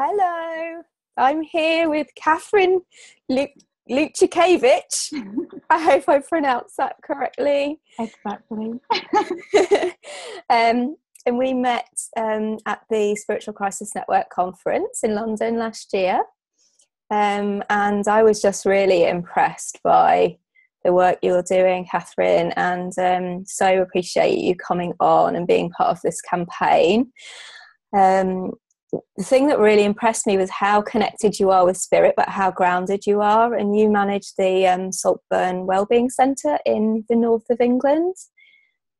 Hello, I'm here with Kathryn Luchikevich. I hope I pronounced that correctly. Exactly. And we met at the Spiritual Crisis Network conference in London last year. And I was just really impressed by the work you're doing, Kathryn, and so appreciate you coming on and being part of this campaign. The thing that really impressed me was how connected you are with spirit, but how grounded you are. And you manage the Saltburn Wellbeing Centre in the north of England.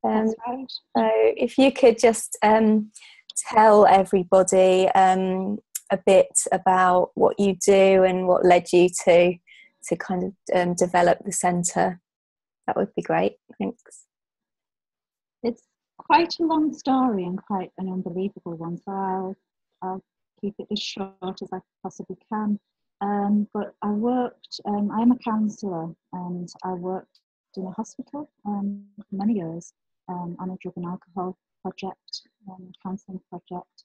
That's right. So if you could just tell everybody a bit about what you do and what led you to kind of develop the centre, that would be great. Thanks. It's quite a long story and quite an unbelievable one, so I'll keep it as short as I possibly can. But I worked, I'm a counsellor, and I worked in a hospital for many years on a drug and alcohol project, counselling project.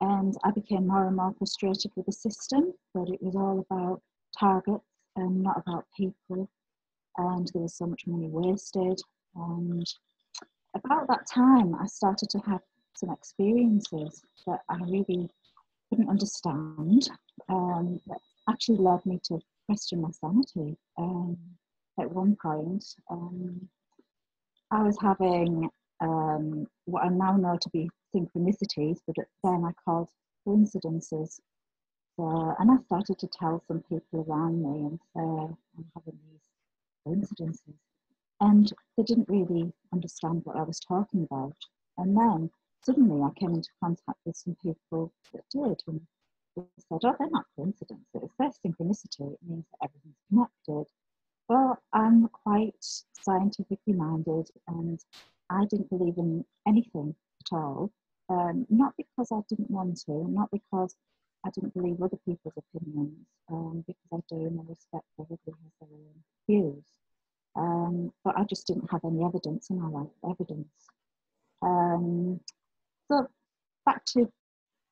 And I became more and more frustrated with the system, that it was all about targets and not about people. And there was so much money wasted. And about that time, I started to have some experiences that I really couldn't understand, that actually led me to question my sanity. At one point, I was having what I now know to be synchronicities, but then I called coincidences. And I started to tell some people around me and say, I'm having these coincidences. And they didn't really understand what I was talking about. And then suddenly I came into contact with some people that did. And they said, oh, they're not coincidences, they're synchronicity. It means that everything's connected. Well, I'm quite scientifically minded, and I didn't believe in anything at all. Not because I didn't want to, not because I didn't believe other people's opinions, because I do and I respect everybody has their own views. But I just didn't have any evidence in my life, evidence. So back to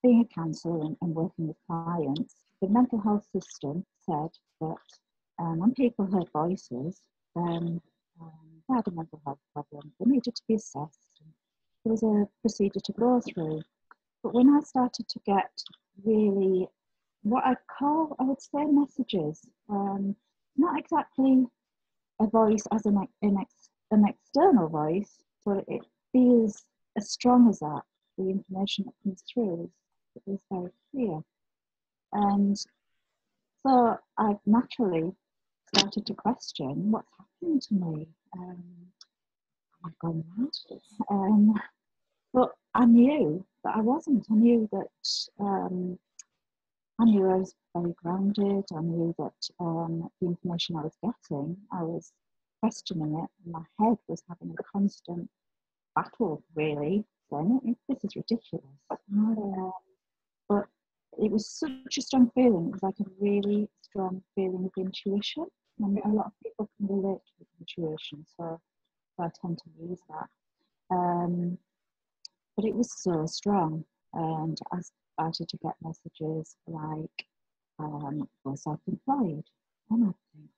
being a counsellor and working with clients, the mental health system said that when people heard voices, then they had a mental health problem. They needed to be assessed. There was a procedure to go through. But when I started to get really what I would say messages, not exactly a voice as an external voice, but it feels as strong as that. The information that comes through is very clear. And so I naturally started to question what's happening to me. Am I going mad? But I knew that I wasn't. I knew that I was very grounded. I knew that the information I was getting, I was questioning it. And my head was having a constant battle, really, saying, this is ridiculous. But it was such a strong feeling. It was like a really strong feeling of intuition. And a lot of people can relate to intuition, so I tend to use that. But it was so strong, and I started to get messages like, we're self-employed. And I think,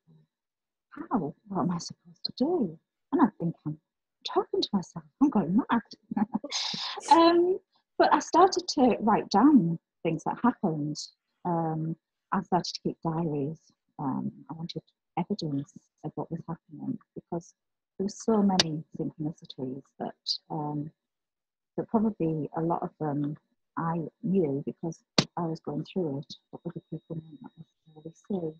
how? What am I supposed to do? And I think, I'm talking to myself, I'm going mad. But I started to write down things that happened. I started to keep diaries. I wanted evidence of what was happening, because there were so many synchronicities that probably a lot of them I knew because I was going through it, but other people might not necessarily see.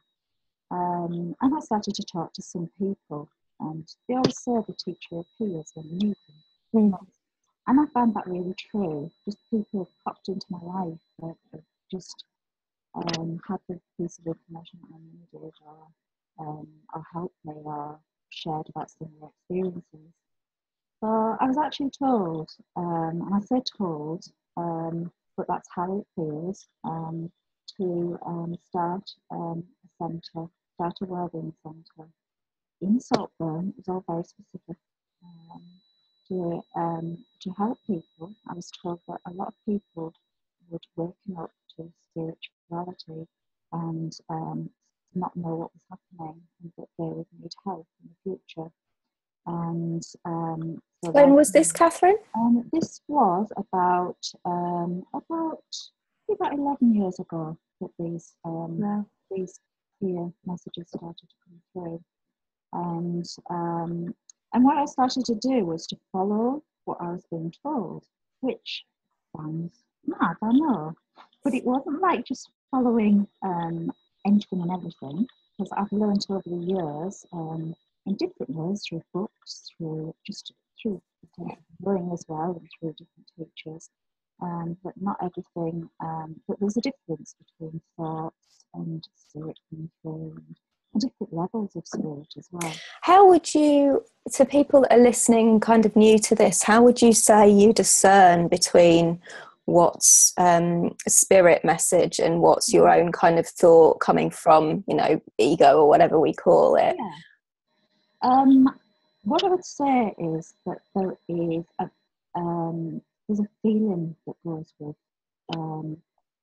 And I started to talk to some people, and they always say the teacher appears when you need them. Mm. And I found that really true. Just people popped into my life that just had the piece of information that I needed, or helped me, or shared about similar experiences. So I was actually told, and I say told, but that's how it feels, to start a centre, start a wellbeing centre in Saltburn. It was all very specific, to help people. I was told that a lot of people would waken up to spirituality and not know what was happening, and that they would need help in the future. And so When then, was this, Kathryn? this was about 11 years ago that these clear messages started to come through. And what I started to do was to follow what I was being told, which sounds mad, I know, but it wasn't like just following anything and everything, because I've learned over the years in different ways, through books, through learning as well, and through different teachers. But not everything. But there's a difference between thoughts and spirit coming through, and different levels of spirit as well. How would you, to people that are listening kind of new to this, how would you say you discern between what's a spirit message and what's your own kind of thought coming from, ego or whatever we call it? Yeah. What I would say is that there is there's a feeling that goes with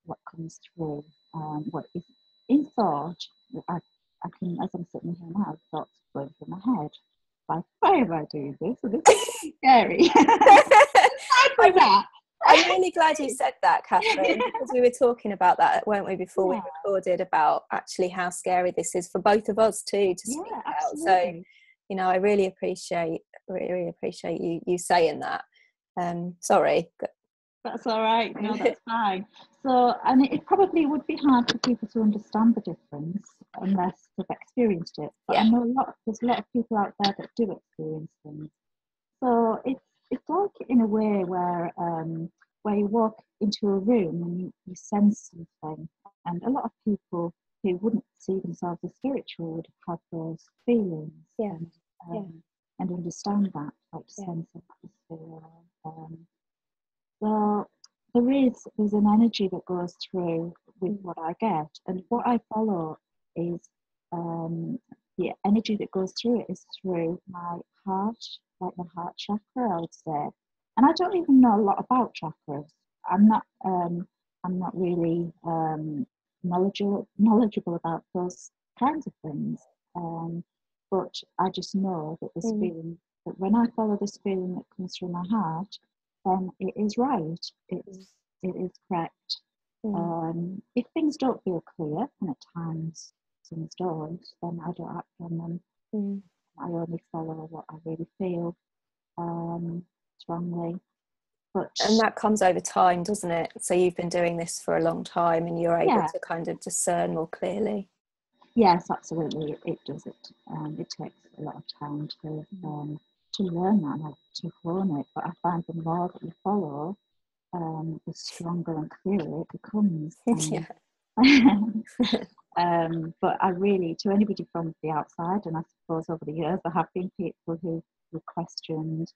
what comes through. What is in thought, I can, as I'm sitting here now, thoughts going through my head. Like, why am I doing this? And this is scary. I'm really glad you said that, Kathryn, because we were talking about that, weren't we, before we recorded, about actually how scary this is for both of us too to speak about. So, I really appreciate you saying that. Sorry. That's all right. No, that's fine. So, and it probably would be hard for people to understand the difference unless they've experienced it. But I know there's a lot of people out there that do experience things. So it's like in a way where you walk into a room and you sense something, and a lot of people who wouldn't see themselves as spiritual would have those feelings and understand that, like sense of atmosphere. So there's an energy that goes through with what I get, and what I follow is the energy that goes through it is through my heart, like the heart chakra, I would say. And I don't even know a lot about chakras. I'm not really knowledgeable about those kinds of things. But I just know that this feeling, that when I follow this feeling that comes through my heart, then it is right. It is correct. If things don't feel clear, and at times things don't, then I don't act on them. I only follow what I really feel strongly. And that comes over time, doesn't it? So you've been doing this for a long time, and you're able to kind of discern more clearly. Yes, absolutely. It does. It takes a lot of time to learn that and to hone it. But I find the more that you follow, the stronger and clearer it becomes. But I really, to anybody from the outside, and I suppose over the years there have been people who questioned,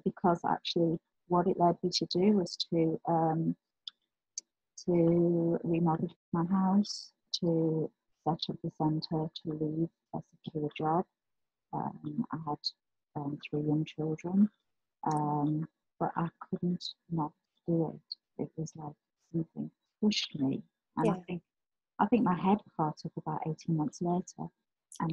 because actually what it led me to do was to remortgage my house, to set up the centre, to leave a secure job. I had 3 young children, but I couldn't not do it. It was like something pushed me, and I think my head caught up about 18 months later. And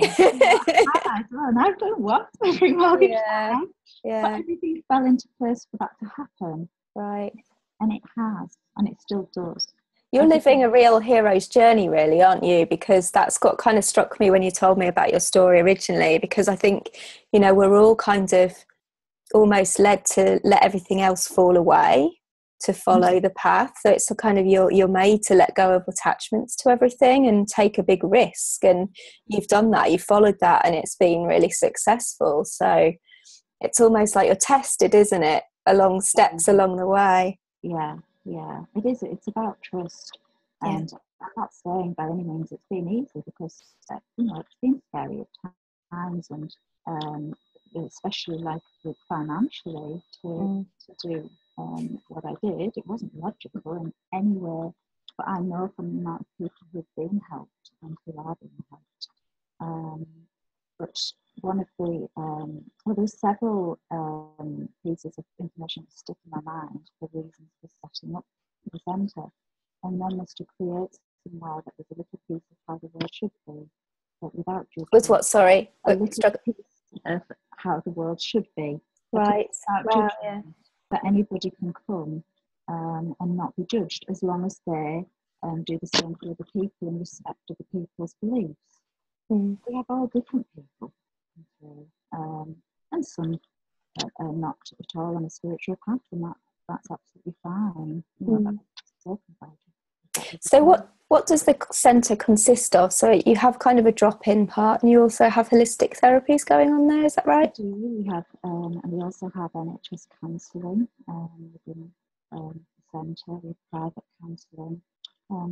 I don't want to remortgage my house. But everything fell into place for that to happen. Right. And it has, and it still does. You're living a real hero's journey, really, aren't you? Because that's what kind of struck me when you told me about your story originally, because I think, we're all kind of almost led to let everything else fall away to follow the path. So it's a kind of you're made to let go of attachments to everything and take a big risk, and you've done that, you've followed that, and it's been really successful. So it's almost like you're tested, isn't it, along steps along the way. Yeah, it is. It's about trust, and I'm not saying by any means it's been easy, because it's been scary at times, and especially like with financially to do what I did. It wasn't logical in any way, but I know from the amount of people who've been helped and who are being helped. But one of the there's several pieces of information that stick in my mind for reasons for setting up the centre, and then was to create somewhere that was a little piece of how the world should be, but without judgment. Was what, sorry? A little piece of how the world should be. Right. Without judgment, that anybody can come and not be judged, as long as they do the same for other people and respect other people's beliefs. We have all different people, and some are not at all on a spiritual path, and that's absolutely fine. So what does the centre consist of? So you have kind of a drop-in part, and you also have holistic therapies going on there, is that right? We do. We have, and we also have NHS counselling within the centre, with private counselling,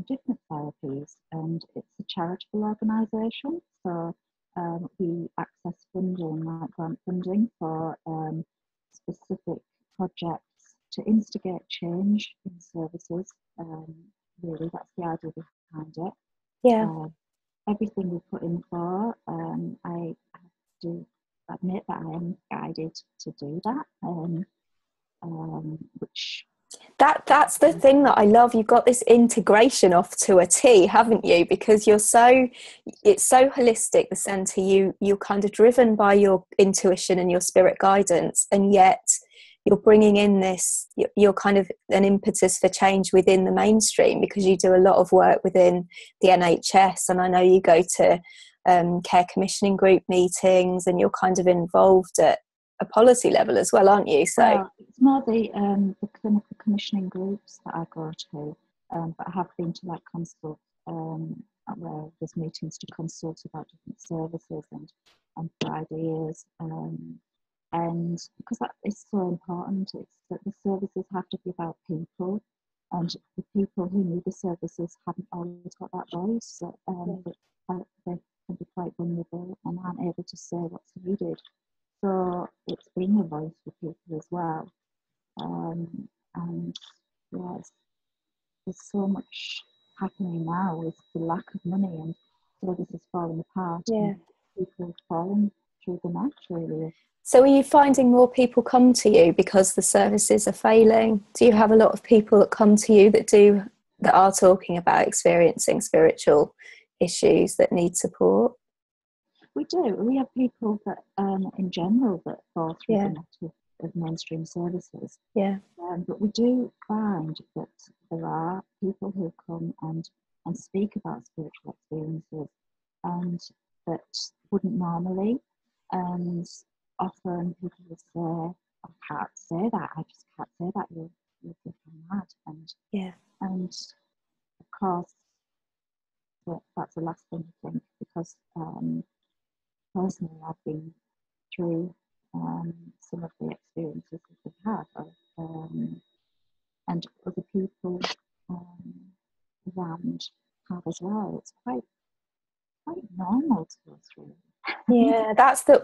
different therapies, and it's a charitable organisation, so we access funding, like grant funding, for specific projects to instigate change in services. Really, that's the idea behind it. Yeah. Everything we put in for, I have to admit that I am guided to do that, which... That's the thing that I love. You've got this integration off to a T, haven't you? Because it's so holistic, the centre. You're kind of driven by your intuition and your spirit guidance, and yet you're bringing in this, you're kind of an impetus for change within the mainstream, because you do a lot of work within the NHS, and I know you go to care commissioning group meetings, and you're kind of involved at a policy level as well, aren't you? So it's more the clinical commissioning groups that I go to, but I have been to like consult where there's meetings to consult about different services and for ideas, and because that is so important, it's that the services have to be about people, and the people who need the services haven't always got that voice, that they can be quite vulnerable and aren't able to say what's needed. So it's being a voice for people as well. And yes, there's so much happening now with the lack of money, and services falling apart. Yeah. And people falling through the net, really. So are you finding more people come to you because the services are failing? Do you have a lot of people that come to you that are talking about experiencing spiritual issues that need support? We do. We have people that, in general, that fall through the net of mainstream services. Yeah. But we do find that there are people who come and speak about spiritual experiences, and that wouldn't normally. And often people will say, "I can't say that. I just can't say that. You're looking mad." And of course, that's the last thing I think, because personally, I've been through some of the experiences that we've had, and other people around have as well. It's quite normal to go through. Yeah, that's the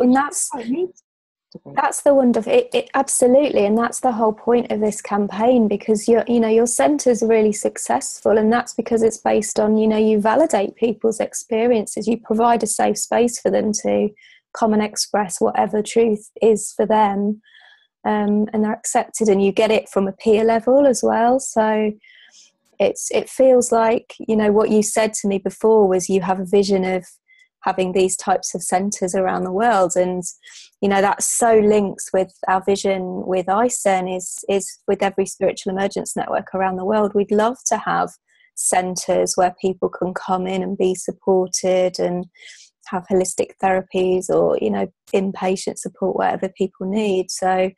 wonderful. It absolutely, and that's the whole point of this campaign, because your centre's really successful, and that's because it's based on, you validate people's experiences, you provide a safe space for them to come and express whatever truth is for them, and they're accepted, and you get it from a peer level as well. So it feels like, what you said to me before was you have a vision of having these types of centres around the world, and that so links with our vision with ICEN is with every spiritual emergence network around the world. We'd love to have centres where people can come in and be supported and have holistic therapies or inpatient support, whatever people need. So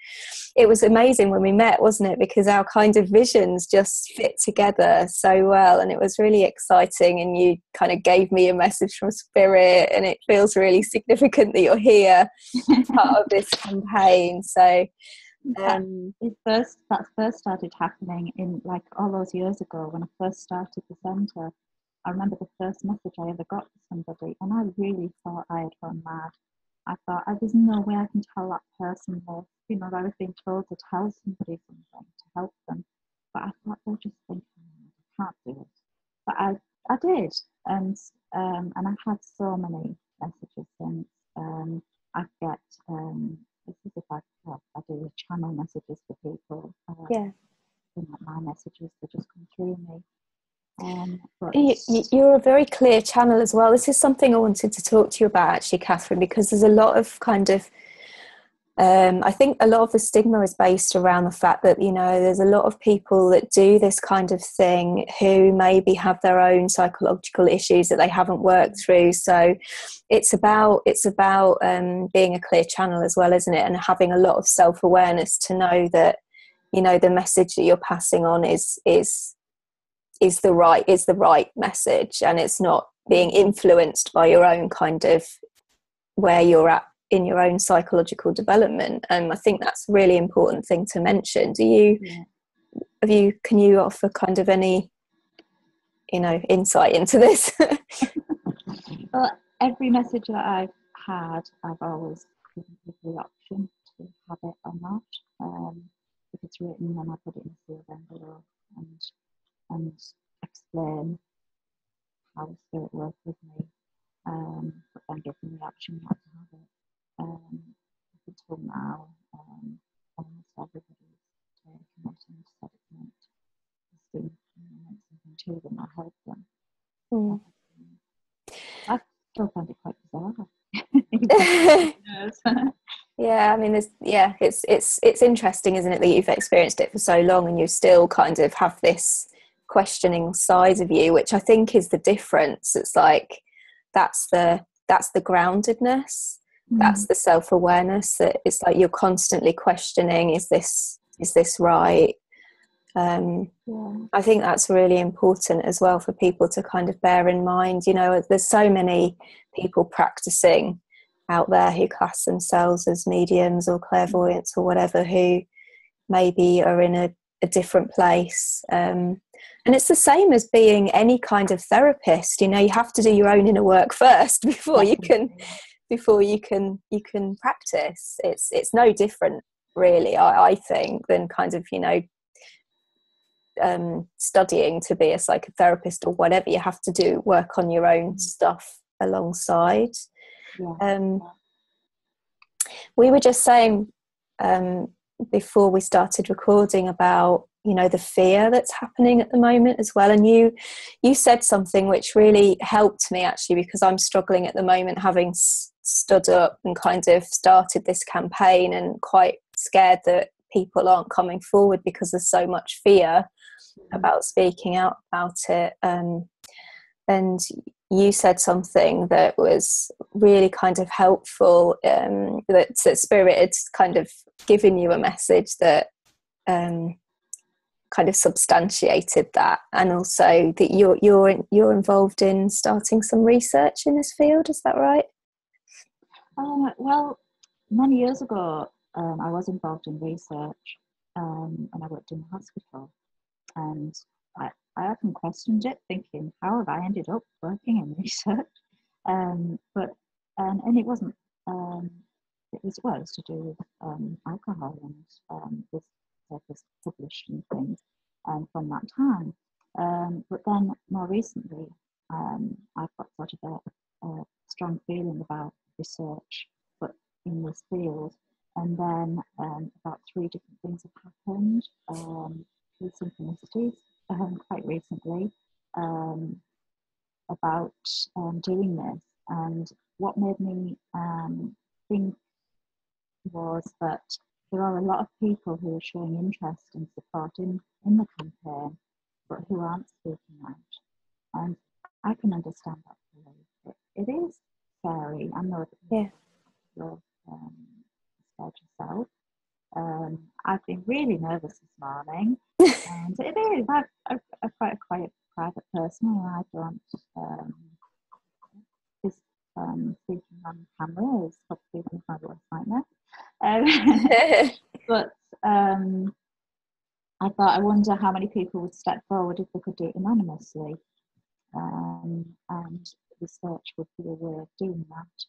it was amazing when we met, wasn't it, because our kind of visions just fit together so well, and it was really exciting, and you kind of gave me a message from spirit, and it feels really significant that you're here part of this campaign. So that first started happening in like all those years ago when I first started the centre. I remember the first message I ever got from somebody, and I really thought I had gone mad. I thought, there's no way I can tell that person this. That I've been told to tell somebody something to help them. But I thought, they'll just think, I can't do it. But I did. And I've had so many messages since. I get, this is if I do channel messages for people. My messages, they just come But You're a very clear channel as well. This is something I wanted to talk to you about, actually, Kathryn, because there's a lot of kind of I think a lot of the stigma is based around the fact that, you know, there's a lot of people that do this kind of thing who maybe have their own psychological issues that they haven't worked through. So it's about being a clear channel as well, isn't it? And having a lot of self-awareness to know that, you know, the message that you're passing on is the right message, and it's not being influenced by your own kind of where you're at in your own psychological development. And I think that's a really important thing to mention. Can you offer kind of any, you know, insight into this? Well, every message that I've had, I've always given people the option to have it or not. If it's written, then I put it in the field envelope and explain how the spirit works with me, but then give them the option not to have it. Up until now, almost everybody's taken it and said it meant something to them or help them. I still find it quite bizarre. Yeah, I mean, it's interesting, isn't it, that you've experienced it for so long and you still kind of have this questioning side of you, which I think is the difference. It's like that's the groundedness. That's the self-awareness, that it's like you're constantly questioning, is this right? I think that's really important as well for people to kind of bear in mind. You know, there's so many people practicing out there who class themselves as mediums or clairvoyants or whatever, who maybe are in a different place. And it's the same as being any kind of therapist. You know, you have to do your own inner work first before you can practice. It's no different, really, I think, than kind of, you know, studying to be a psychotherapist or whatever. You have to do work on your own stuff alongside. We were just saying before we started recording about, you know, the fear that's happening at the moment as well, and you said something which really helped me, actually, because I'm struggling at the moment, having stood up and kind of started this campaign, and quite scared that people aren't coming forward because there's so much fear about speaking out about it. And you said something that was really kind of helpful, that Spirit had kind of given you a message that kind of substantiated that, and also that you're involved in starting some research in this field. Is that right? Well, many years ago, I was involved in research, and I worked in the hospital, and I often questioned it, thinking, how have I ended up working in research? But it wasn't. It was to do with alcohol, and this was published and things from that time. But then more recently, I've got sort of a strong feeling about research, but in this field. And then about 3 different things have happened. 3 synchronicities quite recently about doing this. And what made me think was that there are a lot of people who are showing interest and support in the campaign, but who aren't speaking out. And I can understand that fully. It is scary. I know that you're scared yourself. I've been really nervous this morning, and it is. I'm quite a quiet, private person, and I don't. Speaking on camera is probably one of my worst nightmares. But I thought, I wonder how many people would step forward if they could do it anonymously, and research would be a way of doing that.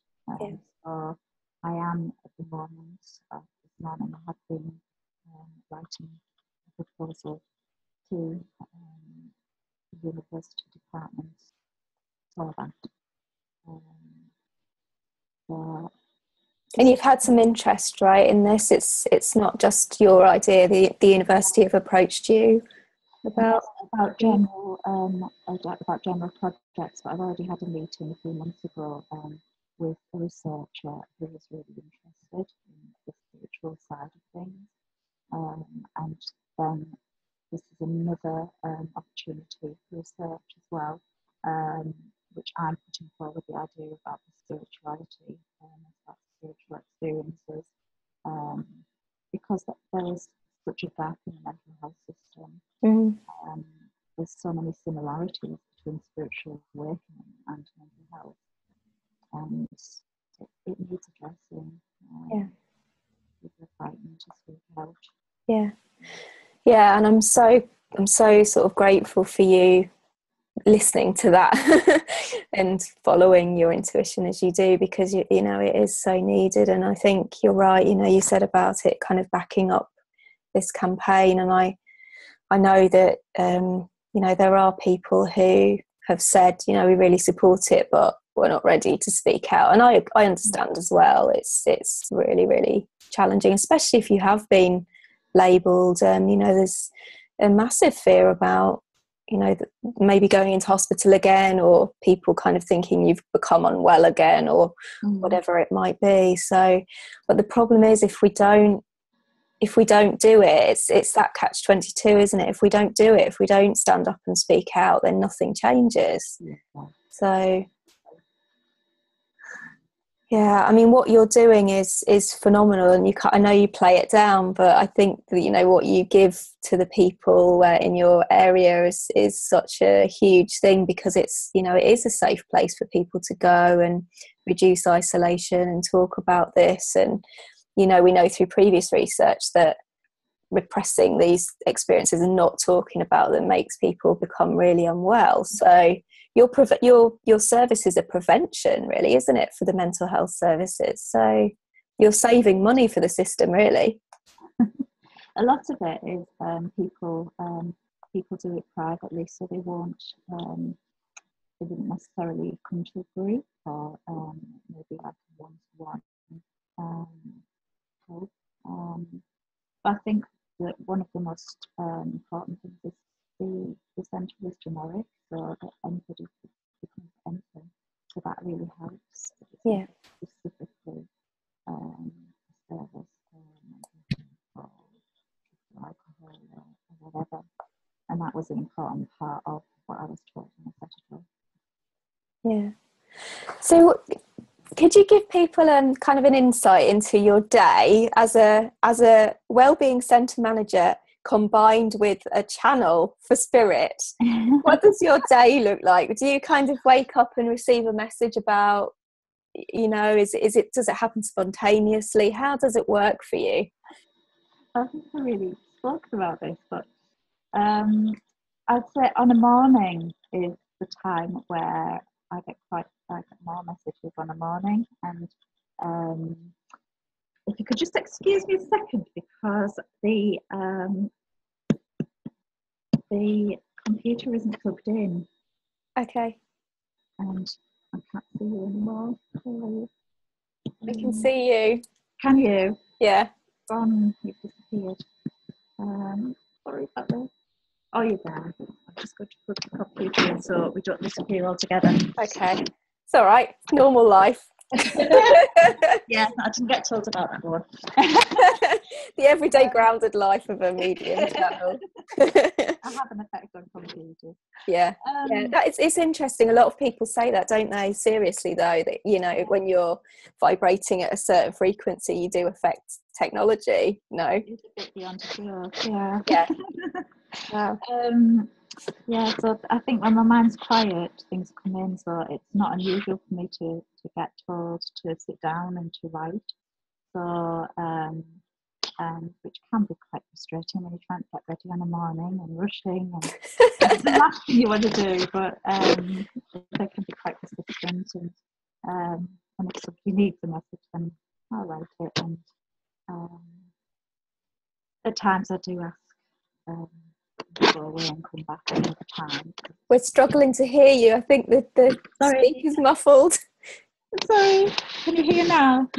So I am at the moment. This morning I have been writing a proposal to the university departments for that. And you've had some interest, right, in this? It's not just your idea. The university have approached you. about? About general projects, but I've already had a meeting a few months ago with a researcher who was really interested in the spiritual side of things, and then this is another opportunity for research as well, which I'm putting forward the idea about the spirituality, about spiritual experiences, because there is such a gap in the mental health system. There's so many similarities between spiritual awakening and mental health, and it needs addressing. People are frightened to speak out. Yeah, and I'm so sort of grateful for you listening to that and following your intuition as you do, because you know it is so needed. And I think you're right, you know, you said about it kind of backing up this campaign, and I know that you know, there are people who have said, you know, we really support it, but we're not ready to speak out. And I understand as well. It's really, really challenging, especially if you have been labelled. You know, there's a massive fear about, you know, maybe going into hospital again, or people kind of thinking you've become unwell again, or whatever it might be. So, but the problem is, if we don't do it, it's that catch-22, isn't it? If we don't do it, if we don't stand up and speak out, then nothing changes. So yeah, I mean, what you're doing is phenomenal, and I know you play it down, but I think that, you know, what you give to the people in your area is such a huge thing, because it's, you know, it is a safe place for people to go and reduce isolation and talk about this. And you know, we know through previous research that repressing these experiences and not talking about them makes people become really unwell. So your service is a prevention, really, isn't it, for the mental health services? So you're saving money for the system, really. A lot of it is people do it privately, so they won't. They wouldn't necessarily come to a group, or maybe like a one-to-one help. But I think that one of the most important things is the centre is generic, so that anybody could become anything. So that really helps. Yeah. Specifically, service or alcohol or whatever, and that was an important part of what I was taught in the festival. Yeah. So, could you give people kind of an insight into your day as a wellbeing centre manager combined with a channel for spirit? What does your day look like? Do you kind of wake up and receive a message about, you know, does it happen spontaneously? How does it work for you? I haven't really spoken about this, but I'd say on a morning is the time where I get more messages on a morning. And if you could just excuse me a second, because the computer isn't plugged in. Okay. And I can't see you anymore. I can see you. Can you? Yeah. You've disappeared. Sorry about that. Oh, you're there. I'm just going to put the computer in so we don't disappear altogether. Okay. It's all right. Normal life. Yeah, I didn't get told about that one. The everyday grounded life of a medium channel. I have an effect on computers. Yeah, it's interesting. A lot of people say that, don't they? Seriously, though, that, you know, when you're vibrating at a certain frequency, you do affect technology. No, it's a bit beyond a joke. Yeah. Wow. Yeah, so I think when my mind's quiet, things come in. So it's not unusual for me to get told to sit down and to write. So, which can be quite frustrating when you're trying to get ready in the morning and rushing, and it's the last thing you want to do. But they can be quite persistent, and if somebody needs a message, then I'll write it. And at times I do ask. Go away and come back another time. We're struggling to hear you. I think that the speaker's muffled. Sorry, can you hear now?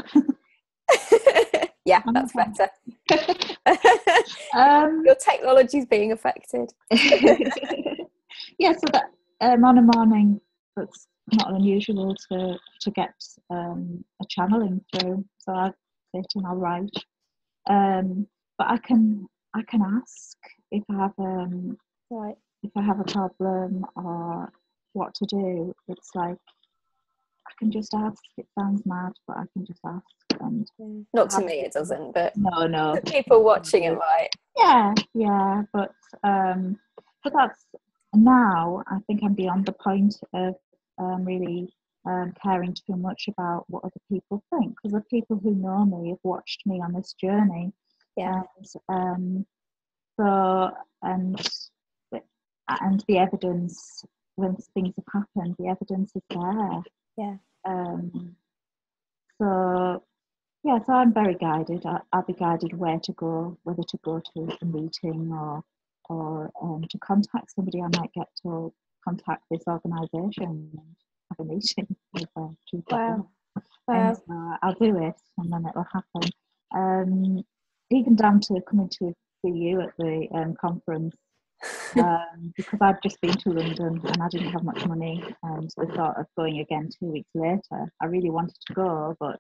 Yeah, I'm that's okay. better. Um, Your technology's being affected. yeah, so that on a morning that's not unusual to get a channeling through. So I sit and I'll write. But I can ask if I have Right. if I have a problem or what to do. It's like I can just ask. It sounds mad, but I can just ask. And Not I to have me, it doesn't, but no. the people watching it might. Yeah, but that's now. I think I'm beyond the point of really caring too much about what other people think, because the people who know me have watched me on this journey, Yeah. and so and and the evidence when things have happened, the evidence is there. Yeah. Um, so yeah, so I'm very guided. I'll be guided where to go, whether to go to a meeting or to contact somebody. I might get to contact this organisation and have a meeting with two Wow. people, and Wow. I'll do it, and then it'll happen. Even down to coming to see you at the conference. Because I'd just been to London and I didn't have much money, and the thought of going again 2 weeks later, I really wanted to go, but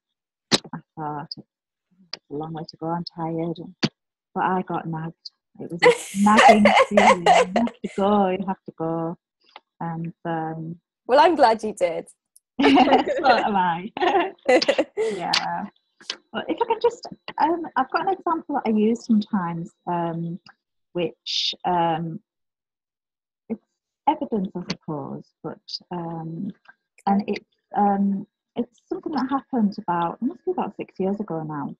I thought it's a long way to go. I'm tired, but I got nagged. It was a nagging feeling. You have to go. You have to go, and Well, I'm glad you did. so am I. Yeah. But if I can just, I've got an example that I use sometimes, which it's evidence, I suppose, but and it's something that happened it must be about 6 years ago now.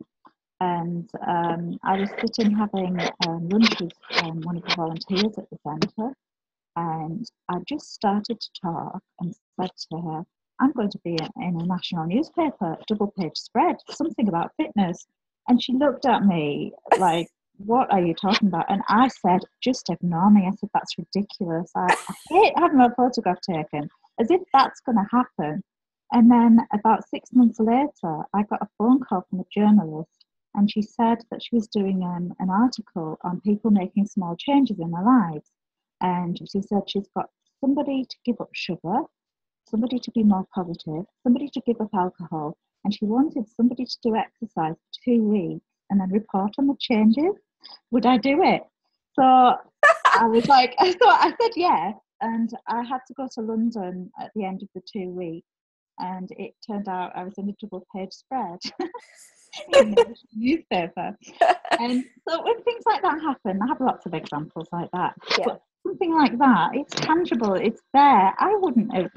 And I was sitting having lunch with one of the volunteers at the centre, and I just started to talk and said to her, I'm going to be in a national newspaper, double page spread, something about fitness. And she looked at me like, what are you talking about? And I said, just ignore me. I said, that's ridiculous. I hate having my photograph taken, as if that's going to happen. And then about 6 months later, I got a phone call from a journalist, and she said that she was doing an article on people making small changes in their lives. And she said she's got somebody to give up sugar, somebody to be more positive, somebody to give up alcohol, and she wanted somebody to do exercise for 2 weeks and then report on the changes. Would I do it? So I was like, so I said yes, and I had to go to London at the end of the 2 weeks, and it turned out I was in a double page spread in the newspaper. And so when things like that happen, I have lots of examples like that. Yeah. But something like that, it's tangible, it's there. I wouldn't have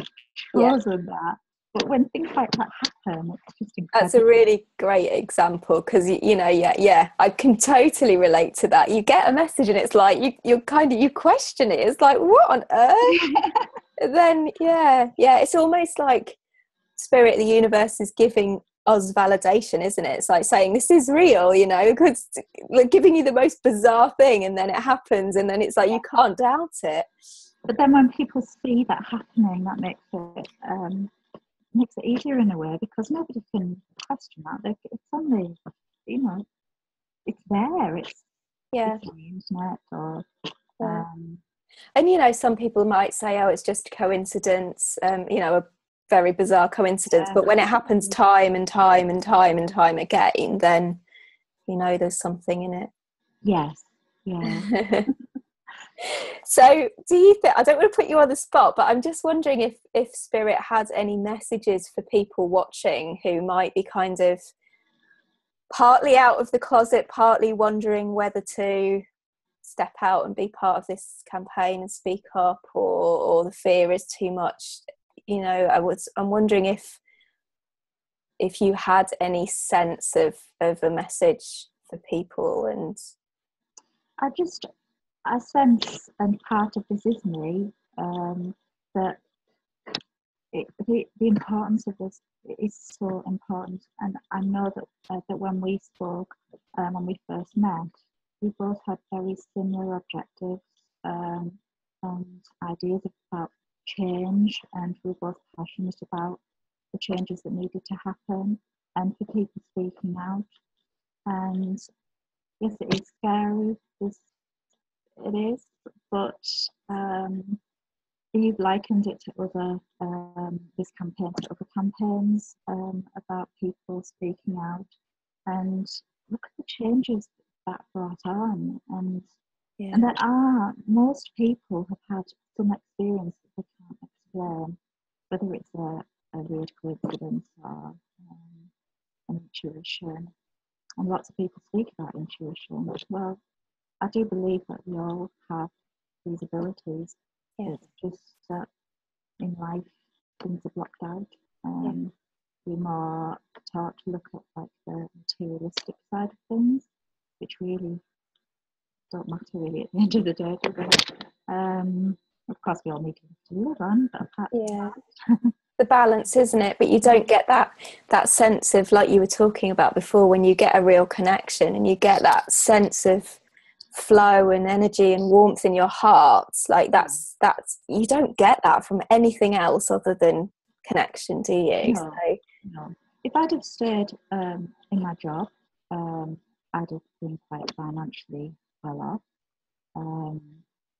chosen that. But when things like that happen, it's just incredible. That's a really great example, because yeah, I can totally relate to that. You get a message and it's like you question it. It's like, what on earth? Then it's almost like spirit, the universe is giving us validation, isn't it? It's like saying this is real, because like giving you the most bizarre thing, and then it happens, and then it's like you can't doubt it. But then when people see that happening, that makes it easier in a way, because nobody can question that. It's only, it's there. It's on the internet or. And some people might say, oh, it's just coincidence, a very bizarre coincidence. But when it happens time and time and time and time again, then there's something in it. Yes. Yeah. So do you think, I don't want to put you on the spot, but I'm just wondering if Spirit had any messages for people watching who might be kind of partly out of the closet, partly wondering whether to step out and be part of this campaign and speak up, or the fear is too much. I'm wondering if you had any sense of a message for people. And I sense, and part of this is me, that the importance of this is so important. And I know that when we spoke, when we first met, we both had very similar objectives and ideas about change, and we were both passionate about the changes that needed to happen and for people speaking out. And yes, it is scary. It is, but you've likened it to other this campaign to other campaigns about people speaking out, and look at the changes that brought on, and there are, most people have had some experience that they can't explain, whether it's a weird coincidence or an intuition. And lots of people speak about intuition. Well, I do believe that we all have these abilities. It's just that in life things are blocked out. We're more taught to look at like the materialistic side of things, which really don't matter really at the end of the day, do they? Of course, we all need to live on, but the balance, isn't it? But you don't get that sense of, like you were talking about before, when you get a real connection and you get that sense of flow and energy and warmth in your heart. Like that's you don't get that from anything else other than connection, do you? No. If I'd have stayed in my job, I'd have been quite financially well off.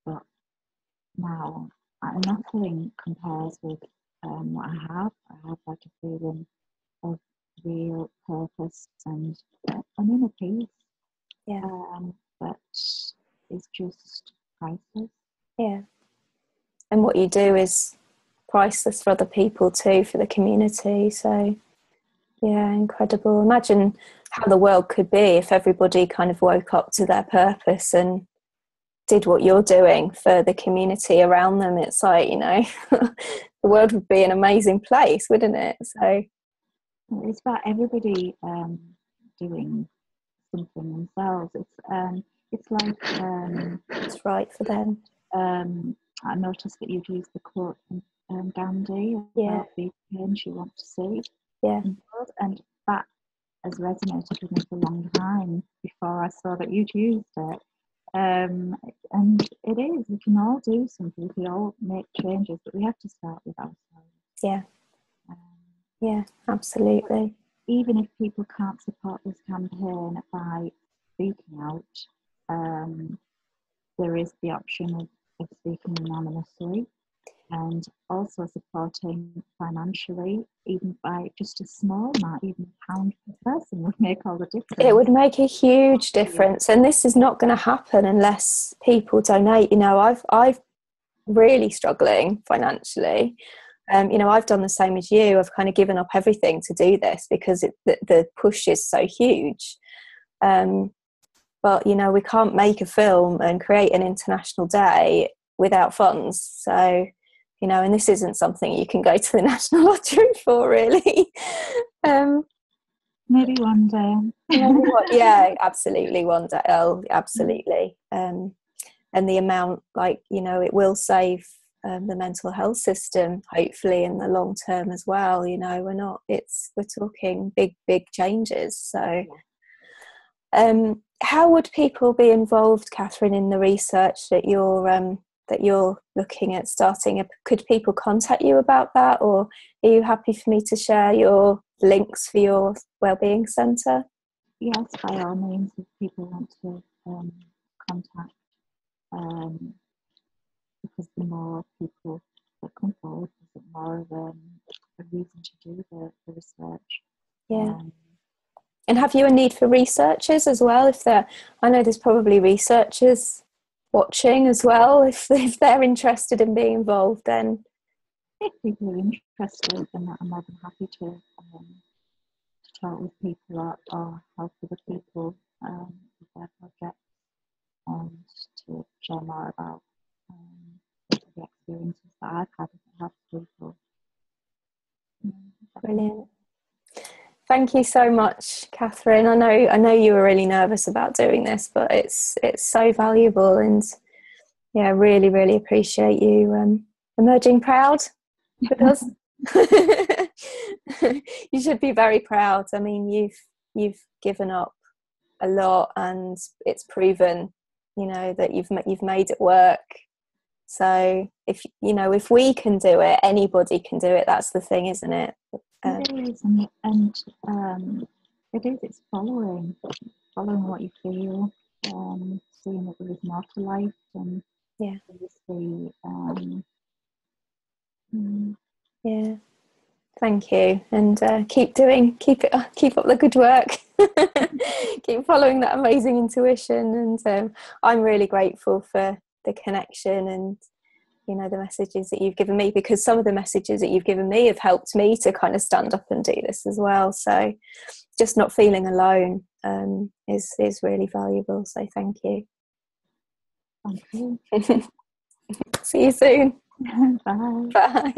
But now nothing compares with what I have. I have like a feeling of real purpose and an inner peace. That is just priceless. And what you do is priceless for other people too, for the community. So incredible. Imagine how the world could be if everybody kind of woke up to their purpose and did what you're doing for the community around them. It's like, the world would be an amazing place, wouldn't it? So it's about everybody doing something themselves. It's like it's right for them. I noticed that you've used the quote from Gandhi about the change you want to see in the world, and that has resonated with me for a long time before I saw that you'd used it. And it is, we can all do something, we can all make changes, but we have to start with ourselves. Absolutely. Even if people can't support this campaign by speaking out, there is the option of speaking anonymously, and also supporting financially, even by just a small amount, even £1 per person would make all the difference. It would make a huge difference, and this is not going to happen unless people donate. I've really struggling financially. I've done the same as you. I've kind of given up everything to do this because the push is so huge. But we can't make a film and create an international day without funds. So and this isn't something you can go to the National Lottery for, really. Maybe one day. Absolutely, one day. Oh, absolutely. And the amount, it will save the mental health system, hopefully, in the long term as well. We're talking big changes. So, how would people be involved, Kathryn, in the research that you're looking at starting? Could people contact you about that, or are you happy for me to share your links for your wellbeing centre? Yes, by all means, if people want to contact, because the more people that come forward, the more of a reason to do the research. And have you a need for researchers as well? I know there's probably researchers watching as well. If they're interested in being involved, then if people are interested, then I'm more than happy to talk with people or help other people with their projects, and to share more about the experiences that I've had with people. Brilliant. Thank you so much, Kathryn. I know you were really nervous about doing this, but it's so valuable, and really, really appreciate you emerging proud with us. You should be very proud. I mean, you've given up a lot, and it's proven, that you've made it work. So if we can do it, anybody can do it. That's the thing, isn't it? It is, and It is. It's following what you feel, seeing that there is more to life, and Yeah. obviously, Yeah. Thank you, and keep up the good work. Keep following that amazing intuition, and I'm really grateful for the connection and the messages that you've given me, because some of the messages that you've given me have helped me to kind of stand up and do this as well. So just not feeling alone is really valuable. So thank you. Thank you. See you soon. Bye. Bye.